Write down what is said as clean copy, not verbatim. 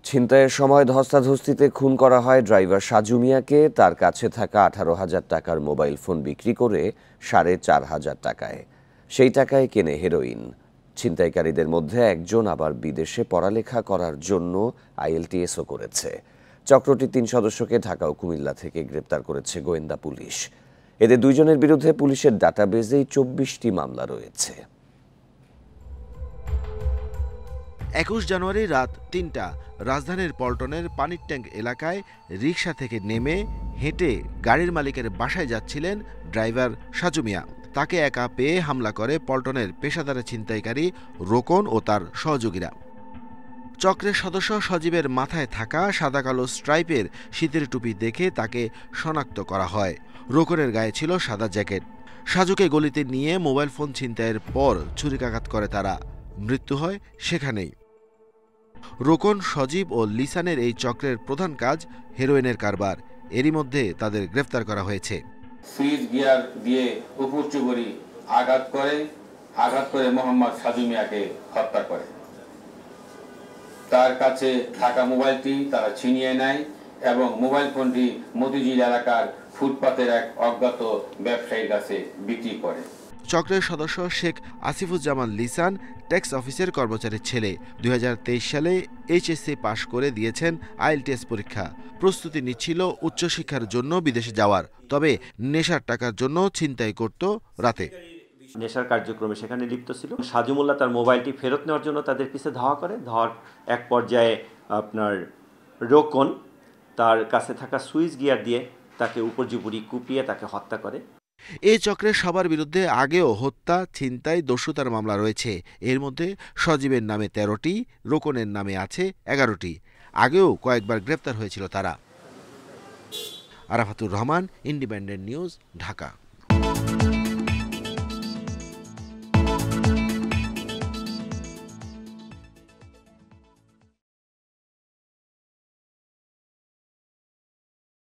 ছিনতাইয়ের সময় ধস্তাধস্তিতে খুন করা হয় ড্রাইভার সাজু মিয়াকে। তার কাছে থাকা 18,000 টাকার মোবাইল ফোন বিক্রি করে 4,500 টাকায় সেই টাকায় কেনে হেরোইন। ছিনতাইকারীদের মধ্যে একজন আবার বিদেশে পড়ালেখা করার জন্য আইএলটিএসও করেছে। চক্রটি 3 সদস্যকে ঢাকা ও কুমিল্লা থেকে গ্রেপ্তার করেছে গোয়েন্দা পুলিশ। এদের দুইজনের বিরুদ্ধে পুলিশের ডাটাবেজেই 24টি মামলা রয়েছে। 21 জানুয়ারি রাত 3টা রাজধানীর পল্টনের পানির ট্যাঙ্ক এলাকায় রিকশা থেকে নেমে হেঁটে গাড়ির মালিকের বাসায় যাচ্ছিলেন ড্রাইভার সাজু মিয়া। তাকে একা পেয়ে হামলা করে পল্টনের পেশাদার ছিনতাইকারী রোকন ও তার সহযোগীরা। চক্রের সদস্য সজীবের মাথায় থাকা সাদা কালো স্ট্রাইপের শীতের টুপি দেখে তাকে শনাক্ত করা হয়। রোকনের গায়ে ছিল সাদা জ্যাকেট। সাজুকে গলিতে নিয়ে মোবাইল ফোন ছিনতাইয়ের পর ছুরিকাঘাত করে তারা। মৃত্যু হয় সেখানেই। রোকন, সজীব ও লিসানের এই চক্রের প্রধান কাজ হেরোইনের কারবার। এরই মধ্যে তাদের গ্রেফতার করা হয়েছে। সুইচ গিয়ার দিয়ে উপচুবরি আঘাত করে মোহাম্মদ সাজু মিয়াকে হত্যা করে। তার কাছে থাকা মোবাইলটি তারা ছিনিয়ে নেয় এবং মোবাইল ফোনটি মতিঝিল এলাকার ফুটপাতের এক অজ্ঞাত ব্যবসায়ীর কাছে বিক্রি করে। চক্রের সদস্য শেখ আসিফুজ্জামান লিসান ট্যাক্স অফিসের কর্মচারীর ছেলে। 2023 সালে এইচএসসি পাশ করে দিয়েছেন আইএলটিএস পরীক্ষা। প্রস্তুতি নিচ্ছিল উচ্চশিক্ষার জন্য বিদেশে যাওয়ার। তবে নেশার টাকার জন্য ছিনতাই করত রাতে। নেশার কার্যক্রমে সেখানে লিপ্ত ছিল। সাজু মোল্লা তার মোবাইলটি ফেরত নেওয়ার জন্য তাদের পিছে ধাওয়া করে। ধাওয়ার এক পর্যায়ে আপনার রোকন তার কাছে থাকা সুইচ গিয়ার দিয়ে তাকে উপর্যুপরি কুপিয়ে তাকে হত্যা করে। এই চক্রের সবার বিরুদ্ধে আগেও হত্যা, ছিনতাই, দস্যুতার মামলা রয়েছে। এর মধ্যে সজীবের নামে 13টি, রোকনের নামে আছে 11টি। আগেও কয়েকবার গ্রেপ্তার হয়েছিল তারা। Arafatur Rahman, independent news, Dhaka.